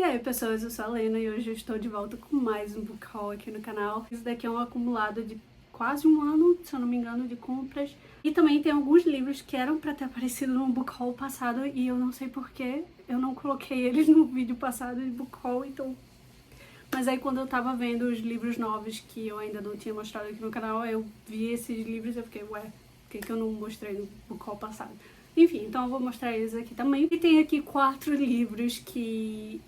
E aí pessoas, eu sou a Lena e hoje eu estou de volta com mais um book haul aqui no canal. Esse daqui é um acumulado de quase um ano, se eu não me engano, de compras. E também tem alguns livros que eram pra ter aparecido no book haul passado e eu não sei porquê, eu não coloquei eles no vídeo passado de book haul, então... Mas aí quando eu tava vendo os livros novos que eu ainda não tinha mostrado aqui no canal, eu vi esses livros e eu fiquei, ué, por que eu não mostrei no book haul passado? Enfim, então eu vou mostrar eles aqui também. E tem aqui 4 livros que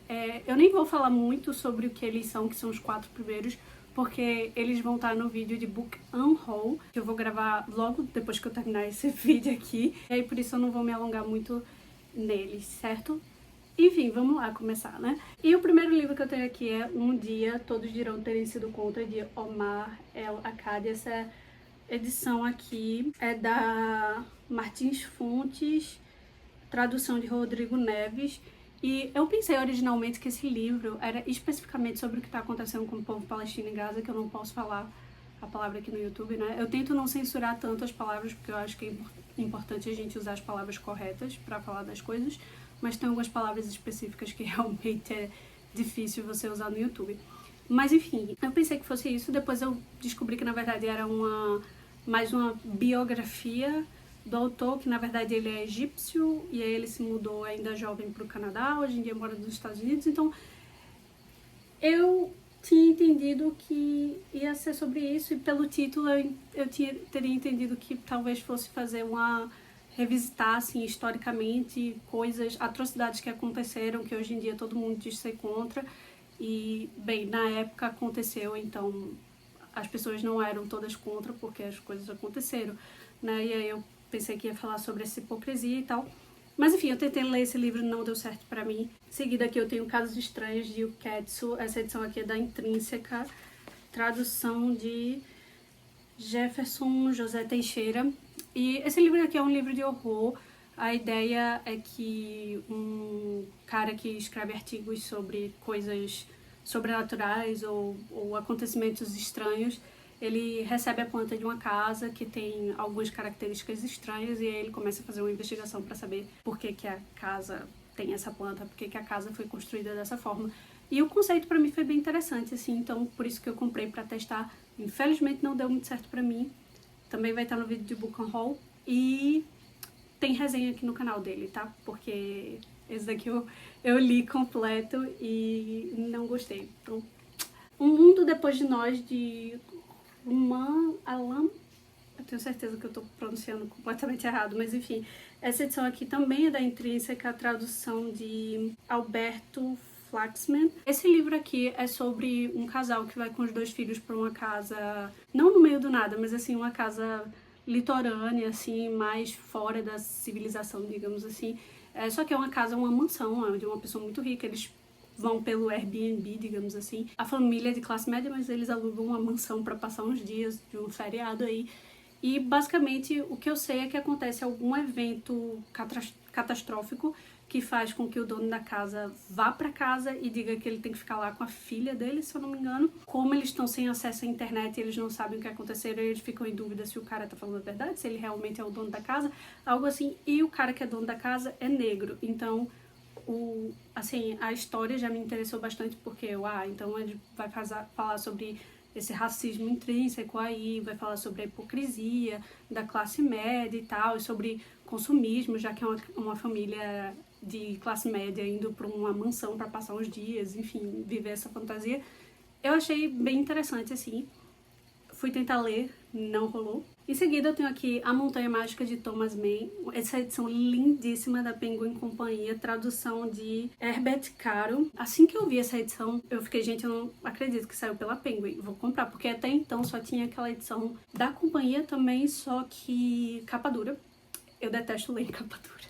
eu nem vou falar muito sobre o que eles são, que são os 4 primeiros, porque eles vão estar no vídeo de Book Unhaul, que eu vou gravar logo depois que eu terminar esse vídeo aqui. E aí por isso eu não vou me alongar muito neles, certo? Enfim, vamos lá começar, né? E o primeiro livro que eu tenho aqui é Um Dia Todos Dirão Terem Sido Contra, de Omar El Akkad. Essa edição aqui é da Martins Fontes, tradução de Rodrigo Neves. E eu pensei originalmente que esse livro era especificamente sobre o que está acontecendo com o povo palestino em Gaza, que eu não posso falar a palavra aqui no YouTube, né? Eu tento não censurar tanto as palavras, porque eu acho que é importante a gente usar as palavras corretas para falar das coisas, mas tem algumas palavras específicas que realmente é difícil você usar no YouTube. Mas enfim, eu pensei que fosse isso, depois eu descobri que na verdade era mais uma biografia do autor, que na verdade ele é egípcio, e aí ele se mudou ainda jovem para o Canadá, hoje em dia mora nos Estados Unidos, então eu tinha entendido que ia ser sobre isso, e pelo título eu teria entendido que talvez fosse fazer revisitar, assim, historicamente, atrocidades que aconteceram, que hoje em dia todo mundo diz ser contra, e, bem, na época aconteceu, então as pessoas não eram todas contra porque as coisas aconteceram, né, e aí eu pensei que ia falar sobre essa hipocrisia e tal. Mas enfim, eu tentei ler esse livro e não deu certo pra mim. Em seguida aqui eu tenho Casos Estranhos, de Uketsu. Essa edição aqui é da Intrínseca, tradução de Jefferson José Teixeira. E esse livro aqui é um livro de horror. A ideia é que um cara que escreve artigos sobre coisas sobrenaturais ou acontecimentos estranhos, ele recebe a planta de uma casa que tem algumas características estranhas e aí ele começa a fazer uma investigação para saber por que a casa tem essa planta, por que a casa foi construída dessa forma. E o conceito para mim foi bem interessante, assim, então por isso que eu comprei para testar. Infelizmente não deu muito certo para mim. Também vai estar no vídeo de Book Haul e tem resenha aqui no canal dele, tá? Porque esse daqui eu li completo e não gostei. Então, Um Mundo Depois de Nós, de Rumaan Alam. Eu tenho certeza que eu tô pronunciando completamente errado, mas enfim. Essa edição aqui também é da Intrínseca, a tradução de Alberto Flaxman. Esse livro aqui é sobre um casal que vai com os 2 filhos para uma casa, não no meio do nada, mas assim, uma casa litorânea, assim, mais fora da civilização, digamos assim. Só que é uma casa, uma mansão, de uma pessoa muito rica. Eles vão pelo Airbnb, digamos assim. A família é de classe média, mas eles alugam uma mansão para passar uns dias de um feriado aí. E basicamente o que eu sei é que acontece algum evento catastrófico que faz com que o dono da casa vá para casa e diga que ele tem que ficar lá com a filha dele, se eu não me engano. Como eles estão sem acesso à internet e eles não sabem o que aconteceu, eles ficam em dúvida se o cara tá falando a verdade, se ele realmente é o dono da casa, algo assim. E o cara que é dono da casa é negro, então a história já me interessou bastante porque então ele vai falar sobre esse racismo intrínseco aí, vai falar sobre a hipocrisia da classe média e tal, e sobre consumismo, já que é uma família de classe média indo para uma mansão para passar uns dias, enfim, viver essa fantasia. Eu achei bem interessante, assim. Fui tentar ler, não rolou. Em seguida eu tenho aqui A Montanha Mágica, de Thomas Mann, essa edição lindíssima da Penguin Companhia, tradução de Herbert Caro. Assim que eu vi essa edição, eu fiquei, gente, eu não acredito que saiu pela Penguin, vou comprar, porque até então só tinha aquela edição da companhia também, só que capa dura. Eu detesto ler em capa dura.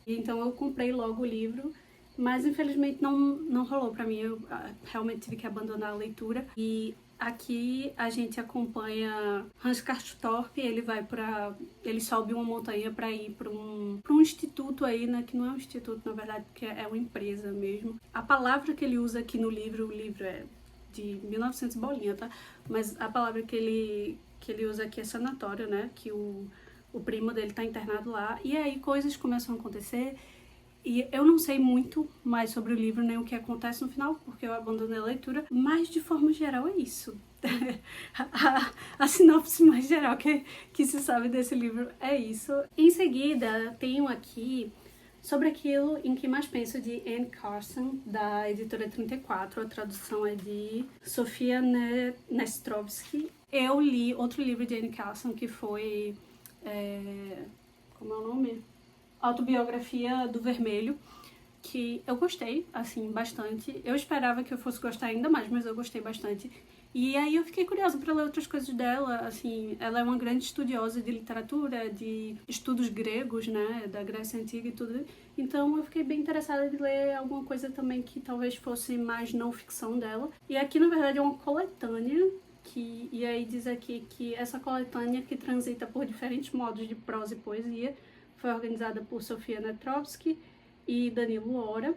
Então eu comprei logo o livro, mas infelizmente não rolou pra mim, eu realmente tive que abandonar a leitura. E aqui a gente acompanha Hans Castorp, ele sobe uma montanha para ir para um instituto aí, né, que não é um instituto na verdade, porque é uma empresa mesmo. A palavra que ele usa aqui no livro, o livro é de 1900 bolinha, tá? Mas a palavra que ele usa aqui é sanatório, né, que o primo dele tá internado lá, e aí coisas começam a acontecer. E eu não sei muito mais sobre o livro, nem o que acontece no final, porque eu abandonei a leitura, mas de forma geral é isso. a sinopse mais geral que se sabe desse livro é isso. Em seguida, tenho aqui Sobre Aquilo em Que Mais Penso, de Anne Carson, da editora 34. A tradução é de Sofia Nestrovsky. Eu li outro livro de Anne Carson que foi... como é o nome? Autobiografia do Vermelho, que eu gostei, assim, bastante. Eu esperava que eu fosse gostar ainda mais, mas eu gostei bastante. E aí eu fiquei curiosa para ler outras coisas dela, assim, ela é uma grande estudiosa de literatura, de estudos gregos, né, da Grécia Antiga e tudo. Então eu fiquei bem interessada de ler alguma coisa também que talvez fosse mais não ficção dela. E aqui, na verdade, é uma coletânea, e aí diz aqui que essa coletânea, que transita por diferentes modos de prosa e poesia, foi organizada por Sofia Nestrovsky e Danilo Ora,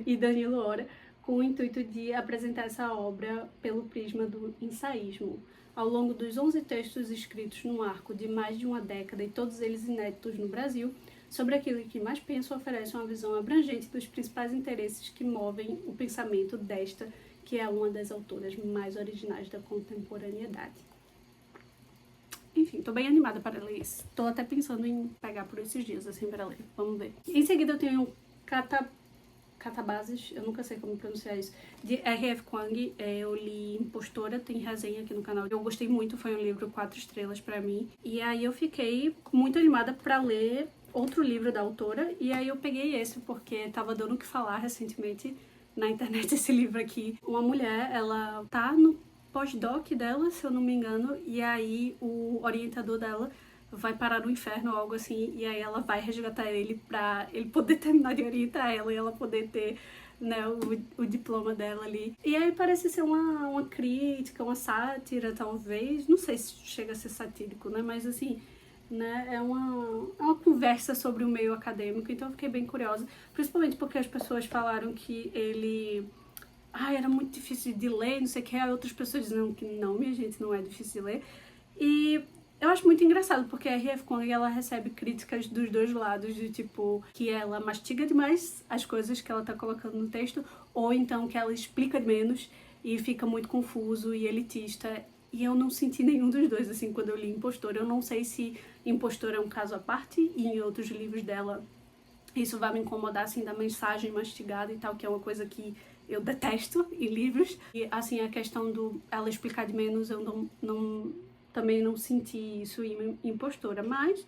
e Danilo Ora, com o intuito de apresentar essa obra pelo prisma do ensaísmo. Ao longo dos 11 textos escritos num arco de mais de uma década, e todos eles inéditos no Brasil, Sobre Aquilo que Mais Penso oferece uma visão abrangente dos principais interesses que movem o pensamento desta, que é uma das autoras mais originais da contemporaneidade. Enfim, tô bem animada para ler isso. Tô até pensando em pegar por esses dias, assim, para ler. Vamos ver. Em seguida eu tenho Catabases, eu nunca sei como pronunciar isso, de R.F. Kuang. Eu li Impostora, tem resenha aqui no canal. Eu gostei muito, foi um livro 4 estrelas pra mim. E aí eu fiquei muito animada pra ler outro livro da autora. E aí eu peguei esse porque tava dando o que falar recentemente na internet, esse livro aqui. Uma mulher, ela tá no pós-doc dela, se eu não me engano, e aí o orientador dela vai parar no inferno ou algo assim, e aí ela vai resgatar ele pra ele poder terminar de orientar ela e ela poder ter, né, o diploma dela ali. E aí parece ser uma crítica, uma sátira, talvez, não sei se chega a ser satírico, né, mas assim, né, é uma conversa sobre o meio acadêmico, então eu fiquei bem curiosa, principalmente porque as pessoas falaram que ele... era muito difícil de ler, não sei o que, aí outras pessoas dizendo que não, minha gente, não é difícil de ler. E eu acho muito engraçado, porque a R.F. Kuang, ela recebe críticas dos dois lados, de tipo, que ela mastiga demais as coisas que ela tá colocando no texto, ou então que ela explica menos e fica muito confuso e elitista. E eu não senti nenhum dos dois, assim, quando eu li Impostora. Eu não sei se Impostora é um caso à parte, e em outros livros dela isso vai me incomodar, assim, da mensagem mastigada e tal, que é uma coisa que eu detesto em livros. E, assim, a questão do ela explicar de menos, eu também não senti isso em Impostora. Mas,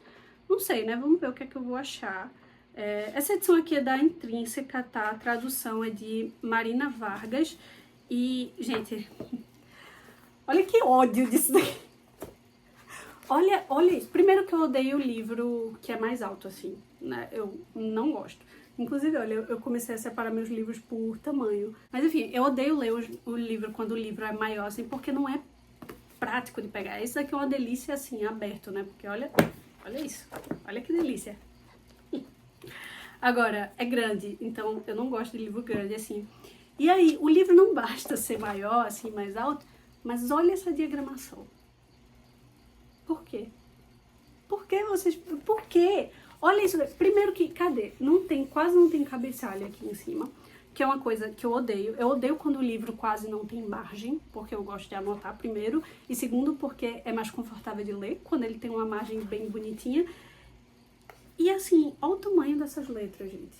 não sei, né? Vamos ver o que é que eu vou achar. Essa edição aqui é da Intrínseca, tá? A tradução é de Marina Vargas. E, gente, olha que ódio disso daqui. Olha isso. Primeiro que eu odeio o livro que é mais alto, assim, né? Eu não gosto. Inclusive, olha, eu comecei a separar meus livros por tamanho. Mas enfim, eu odeio ler o livro quando o livro é maior, assim, porque não é prático de pegar. Esse daqui é uma delícia, assim, aberto, né? Porque olha isso. Olha que delícia. Agora, é grande, então eu não gosto de livro grande, assim. E aí, o livro não basta ser maior, assim, mais alto, mas olha essa diagramação. Por quê? Por quê? Olha isso. Primeiro que, cadê? Quase não tem cabeçalho aqui em cima. Que é uma coisa que eu odeio. Eu odeio quando o livro quase não tem margem, porque eu gosto de anotar primeiro. E segundo, porque é mais confortável de ler, quando ele tem uma margem bem bonitinha. E assim, olha o tamanho dessas letras, gente.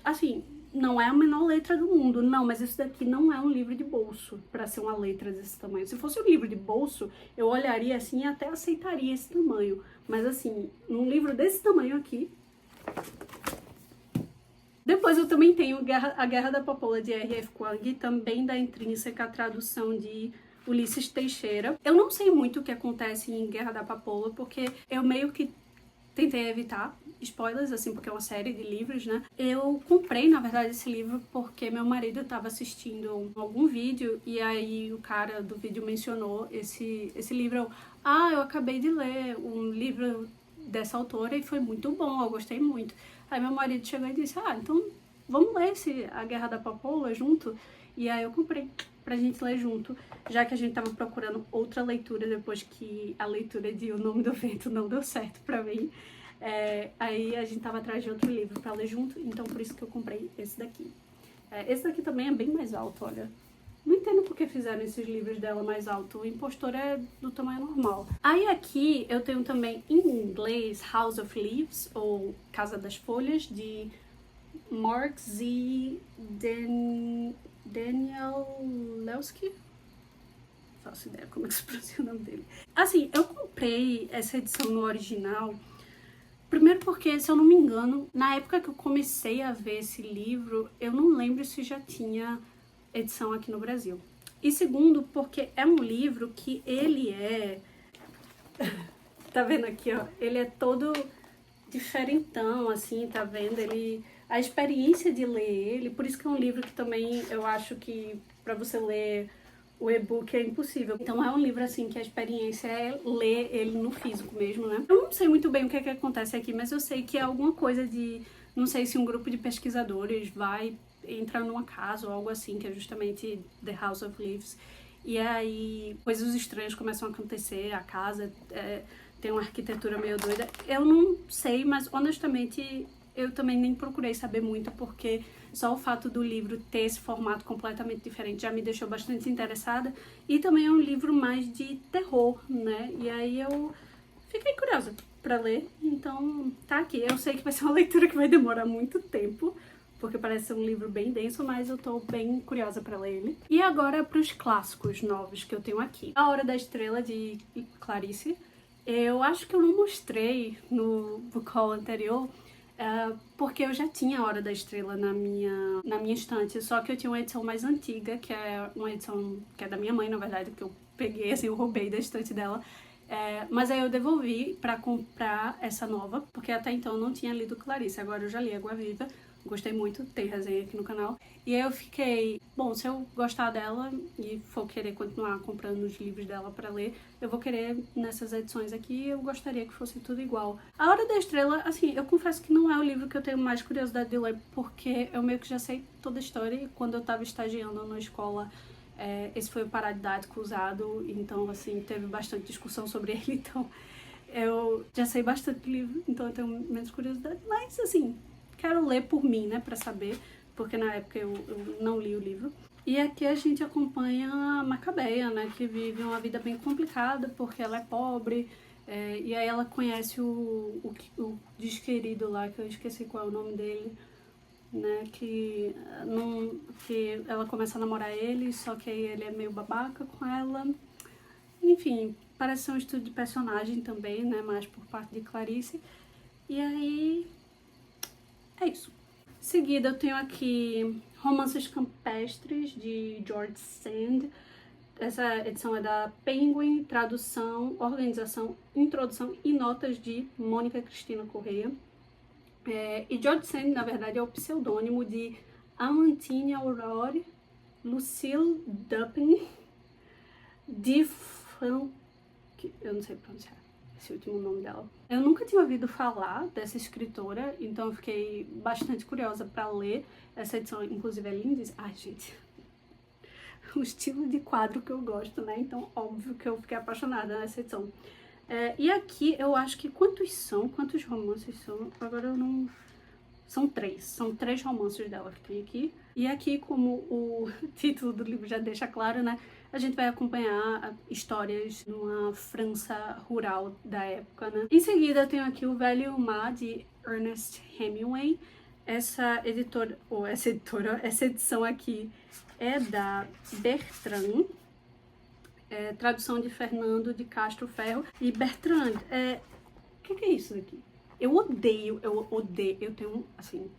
Assim, não é a menor letra do mundo, não, mas isso daqui não é um livro de bolso pra ser uma letra desse tamanho. Se fosse um livro de bolso, eu olharia assim e até aceitaria esse tamanho. Mas assim, num livro desse tamanho aqui... Depois eu também tenho A Guerra da Papoula, de R.F. Kuang, também da Intrínseca, a tradução de Ulisses Teixeira. Eu não sei muito o que acontece em Guerra da Papoula, porque eu meio que tentei evitar spoilers, assim, porque é uma série de livros, né? Eu comprei, na verdade, esse livro porque meu marido estava assistindo algum vídeo e aí o cara do vídeo mencionou esse livro. Eu acabei de ler um livro dessa autora e foi muito bom, eu gostei muito. Aí meu marido chegou e disse, então vamos ler A Guerra da Papoula junto? E aí eu comprei pra gente ler junto, já que a gente tava procurando outra leitura depois que a leitura de O Nome do Vento não deu certo pra mim. Aí a gente tava atrás de outro livro pra ler junto, então por isso que eu comprei esse daqui. Esse daqui também é bem mais alto, olha. Não entendo por que fizeram esses livros dela mais alto. O impostor é do tamanho normal. Aí aqui eu tenho também em inglês House of Leaves, ou Casa das Folhas, de Mark Z. Danielewski. Faço ideia como é que se pronuncia o nome dele. Assim, eu comprei essa edição no original. Primeiro porque, se eu não me engano, na época que eu comecei a ver esse livro, eu não lembro se já tinha edição aqui no Brasil. E segundo, porque é um livro que ele é... tá vendo aqui, ó? Ele é todo diferentão, assim, tá vendo? A experiência de ler ele, por isso que é um livro que também eu acho que pra você ler o e-book é impossível. Então é um livro assim que a experiência é ler ele no físico mesmo, né? Eu não sei muito bem o que é que acontece aqui, mas eu sei que é alguma coisa de... Não sei se um grupo de pesquisadores vai entrar numa casa ou algo assim, que é justamente The House of Leaves. E aí coisas estranhas começam a acontecer, a casa tem uma arquitetura meio doida. Eu não sei, mas honestamente eu também nem procurei saber muito, porque só o fato do livro ter esse formato completamente diferente já me deixou bastante interessada. E também é um livro mais de terror, né? E aí eu fiquei curiosa pra ler, então tá aqui. Eu sei que vai ser uma leitura que vai demorar muito tempo, porque parece ser um livro bem denso, mas eu tô bem curiosa pra ler ele. E agora pros clássicos novos que eu tenho aqui. A Hora da Estrela, de Clarice. Eu acho que eu não mostrei no book haul anterior, porque eu já tinha a Hora da Estrela na minha estante, só que eu tinha uma edição mais antiga, que é uma edição que é da minha mãe, na verdade, que eu peguei, assim, eu roubei da estante dela. Mas aí eu devolvi pra comprar essa nova, porque até então eu não tinha lido Clarice, agora eu já li Água Viva, gostei muito, tem resenha aqui no canal. E aí eu fiquei, bom, se eu gostar dela e for querer continuar comprando os livros dela pra ler, eu vou querer nessas edições aqui, eu gostaria que fosse tudo igual. A Hora da Estrela, assim, eu confesso que não é o livro que eu tenho mais curiosidade de ler, porque eu meio que já sei toda a história, e quando eu tava estagiando na escola, esse foi o paradidático usado, então, assim, teve bastante discussão sobre ele, então eu já sei bastante do livro, então eu tenho menos curiosidade, mas, assim, quero ler por mim, né, pra saber, porque na época eu não li o livro. E aqui a gente acompanha a Macabeia, né, que vive uma vida bem complicada, porque ela é pobre, e aí ela conhece o desquerido lá, que eu esqueci qual é o nome dele, né, que ela começa a namorar ele, só que aí ele é meio babaca com ela. Enfim, parece ser um estudo de personagem também, né, mais por parte de Clarice. E aí é isso. Em seguida eu tenho aqui Romances Campestres, de George Sand. Essa edição é da Penguin, tradução, organização, introdução e notas de Mônica Cristina Correia. E George Sand, na verdade, é o pseudônimo de Amantine Aurore Lucille Dupin de Franck, eu não sei pronunciar esse último nome dela. Eu nunca tinha ouvido falar dessa escritora, então eu fiquei bastante curiosa para ler. Essa edição, inclusive, é linda. Ai, gente, o estilo de quadro que eu gosto, né? Então, óbvio que eu fiquei apaixonada nessa edição. E aqui, eu acho que quantos romances são? Agora eu não... São três romances dela que tem aqui. E aqui, como o título do livro já deixa claro, né? A gente vai acompanhar histórias numa França rural da época, né? Em seguida, eu tenho aqui O Velho e o Mar, de Ernest Hemingway. Essa edição aqui é da Bertrand, tradução de Fernando de Castro Ferro. E Bertrand, o que é isso daqui? Eu odeio, eu tenho, assim,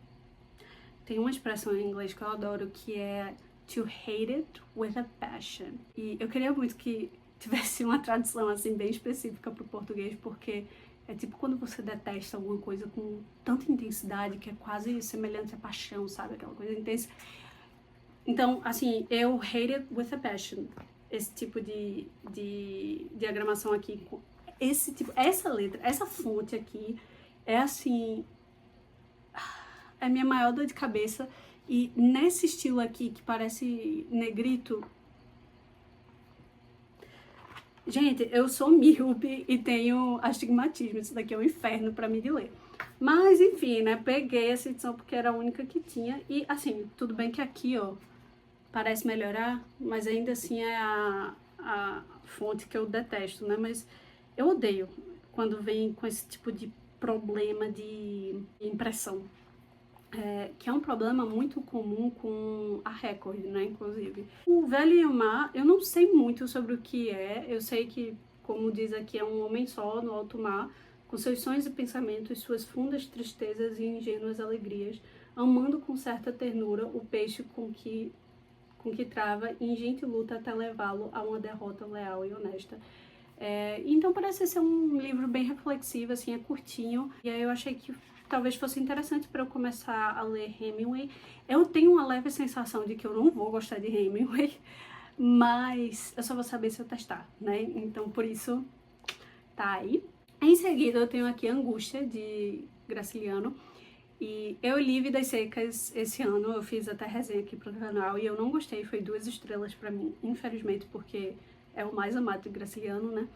tem uma expressão em inglês que eu adoro, que é to hate it with a passion. E eu queria muito que tivesse uma tradução, assim, bem específica pro português, porque é tipo quando você detesta alguma coisa com tanta intensidade que é quase semelhante à paixão, sabe? Aquela coisa intensa. Então, assim, eu hate it with a passion. Esse tipo de diagramação aqui, esse tipo, essa letra, essa fonte aqui, é assim, é a minha maior dor de cabeça. E nesse estilo aqui, que parece negrito, Gente, eu sou míope e tenho astigmatismo, isso daqui é um inferno pra mim de ler. Mas, enfim, né, peguei essa edição porque era a única que tinha. E, assim, tudo bem que aqui, ó, parece melhorar, mas ainda assim é a fonte que eu detesto, né? Mas eu odeio quando vem com esse tipo de problema de impressão. Que é um problema muito comum com a Record, né, inclusive. O Velho e o Mar, eu não sei muito sobre o que é, eu sei que, como diz aqui, é um homem só no alto mar, com seus sonhos e pensamentos, suas fundas tristezas e ingênuas alegrias, amando com certa ternura o peixe com que trava ingente luta até levá-lo a uma derrota leal e honesta. Então parece ser um livro bem reflexivo, assim, é curtinho, e aí eu achei que talvez fosse interessante para eu começar a ler Hemingway. Eu tenho uma leve sensação de que eu não vou gostar de Hemingway, mas eu só vou saber se eu testar, né? Então por isso tá aí. Em seguida eu tenho aqui Angústia, de Graciliano. E eu li Vidas Secas esse ano, eu fiz até resenha aqui pro canal e eu não gostei, foi 2 estrelas pra mim, infelizmente, porque é o mais amado de Graciliano, né?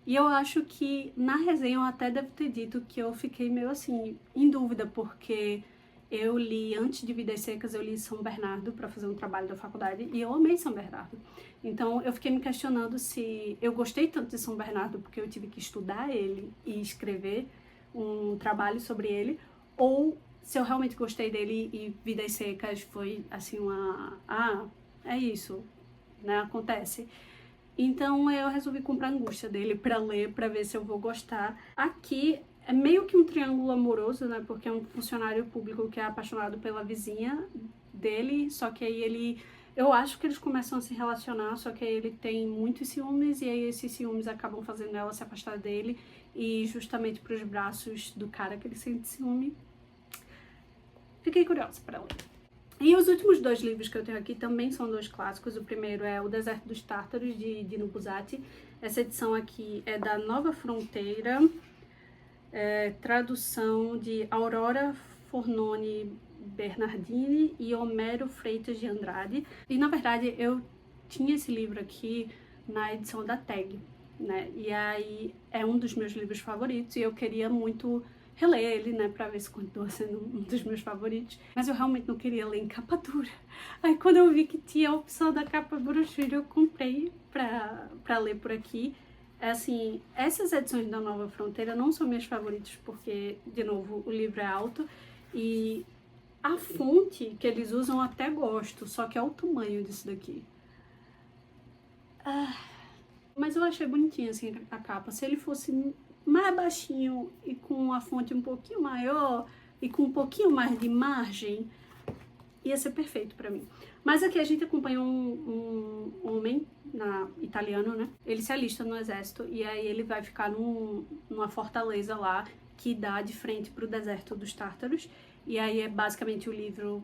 E eu acho que na resenha eu até devo ter dito que eu fiquei meio assim, em dúvida, porque eu li, antes de Vidas Secas, eu li São Bernardo para fazer um trabalho da faculdade e eu amei São Bernardo. Então eu fiquei me questionando se eu gostei tanto de São Bernardo porque eu tive que estudar ele e escrever um trabalho sobre ele, ou se eu realmente gostei dele e Vidas Secas foi assim é isso, né, acontece. Então eu resolvi comprar Angústia dele pra ler, pra ver se eu vou gostar. Aqui é meio que um triângulo amoroso, né, porque é um funcionário público que é apaixonado pela vizinha dele, só que aí eu acho que eles começam a se relacionar, só que aí ele tem muitos ciúmes e aí esses ciúmes acabam fazendo ela se afastar dele e justamente pros braços do cara que ele sente ciúme. Fiquei curiosa para ler. E os últimos 2 livros que eu tenho aqui também são 2 clássicos. O primeiro é O Deserto dos Tártaros, de Dino Buzzati. Essa edição aqui é da Nova Fronteira, tradução de Aurora Fornoni Bernardini e Homero Freitas de Andrade. E na verdade eu tinha esse livro aqui na edição da Tag, né? E aí é um dos meus livros favoritos e eu queria muito reler ele, né, pra ver se continua sendo um dos meus favoritos, mas eu realmente não queria ler em capa dura. Aí quando eu vi que tinha a opção da capa brochura, eu comprei pra ler por aqui. Assim, essas edições da Nova Fronteira não são minhas favoritas porque, de novo, o livro é alto e a fonte que eles usam eu até gosto, só que é o tamanho disso daqui. Mas eu achei bonitinha, assim, a capa. Se ele fosse mais baixinho e com a fonte um pouquinho maior e com um pouquinho mais de margem, ia ser perfeito pra mim. Mas aqui a gente acompanha um homem italiano, né? Ele se alista no exército e aí ele vai ficar numa fortaleza lá que dá de frente pro deserto dos Tártaros. E aí é basicamente o livro,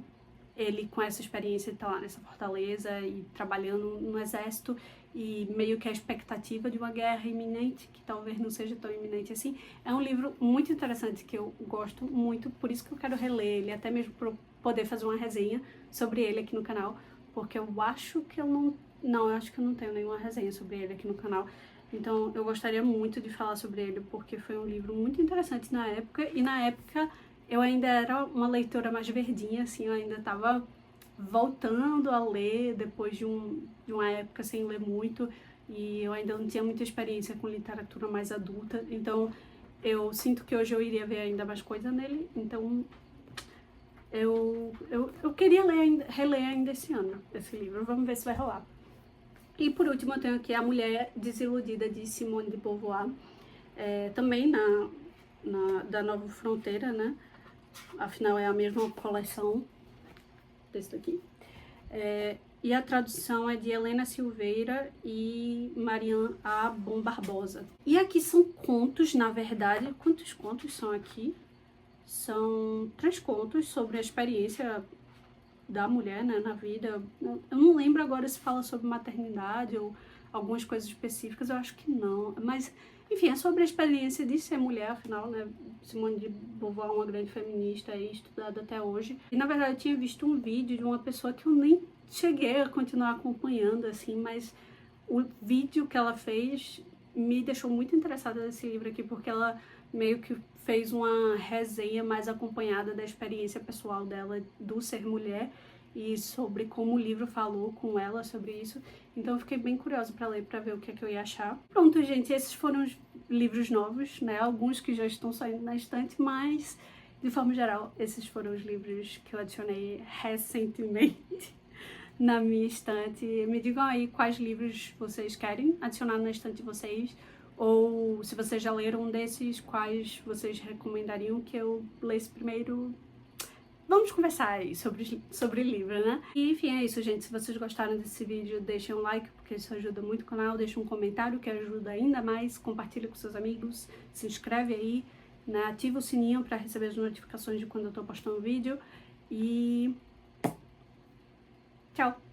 ele com essa experiência de estar lá nessa fortaleza e trabalhando no exército e meio que a expectativa de uma guerra iminente, que talvez não seja tão iminente assim. É um livro muito interessante que eu gosto muito, por isso que eu quero reler ele, até mesmo para poder fazer uma resenha sobre ele aqui no canal, porque eu acho que eu eu acho que eu não tenho nenhuma resenha sobre ele aqui no canal. Então eu gostaria muito de falar sobre ele, porque foi um livro muito interessante na época, e na época eu ainda era uma leitora mais verdinha, assim, eu ainda estava voltando a ler depois de uma época sem ler muito, e eu ainda não tinha muita experiência com literatura mais adulta, então eu sinto que hoje eu iria ver ainda mais coisa nele, então eu queria reler ainda esse ano esse livro, vamos ver se vai rolar. E por último eu tenho aqui A Mulher Desiludida, de Simone de Beauvoir, também da Nova Fronteira, né? Afinal é a mesma coleção desse daqui. E a tradução é de Helena Silveira e Marianne A. Bom Barbosa. E aqui são contos, na verdade. Quantos contos são aqui? São 3 contos sobre a experiência da mulher, né, na vida. Eu não lembro agora se fala sobre maternidade ou algumas coisas específicas, eu acho que não. Mas, enfim, é sobre a experiência de ser mulher, afinal, né? Simone de Beauvoir é uma grande feminista e estudada até hoje. E, na verdade, eu tinha visto um vídeo de uma pessoa que eu nem cheguei a continuar acompanhando, assim, mas o vídeo que ela fez me deixou muito interessada nesse livro aqui, porque ela meio que fez uma resenha mais acompanhada da experiência pessoal dela do ser mulher e sobre como o livro falou com ela sobre isso. Então eu fiquei bem curiosa para ler, para ver o que é que eu ia achar. Pronto, gente, esses foram os livros novos, né? Alguns que já estão saindo na estante, mas de forma geral, esses foram os livros que eu adicionei recentemente na minha estante. Me digam aí quais livros vocês querem adicionar na estante de vocês, ou se vocês já leram um desses, quais vocês recomendariam que eu lesse primeiro. Vamos conversar aí sobre livro, né? E enfim, é isso, gente. Se vocês gostaram desse vídeo, deixem um like, porque isso ajuda muito o canal. Deixem um comentário, que ajuda ainda mais. Compartilha com seus amigos. Se inscreve aí, né? Ativa o sininho para receber as notificações de quando eu tô postando vídeo. E tchau!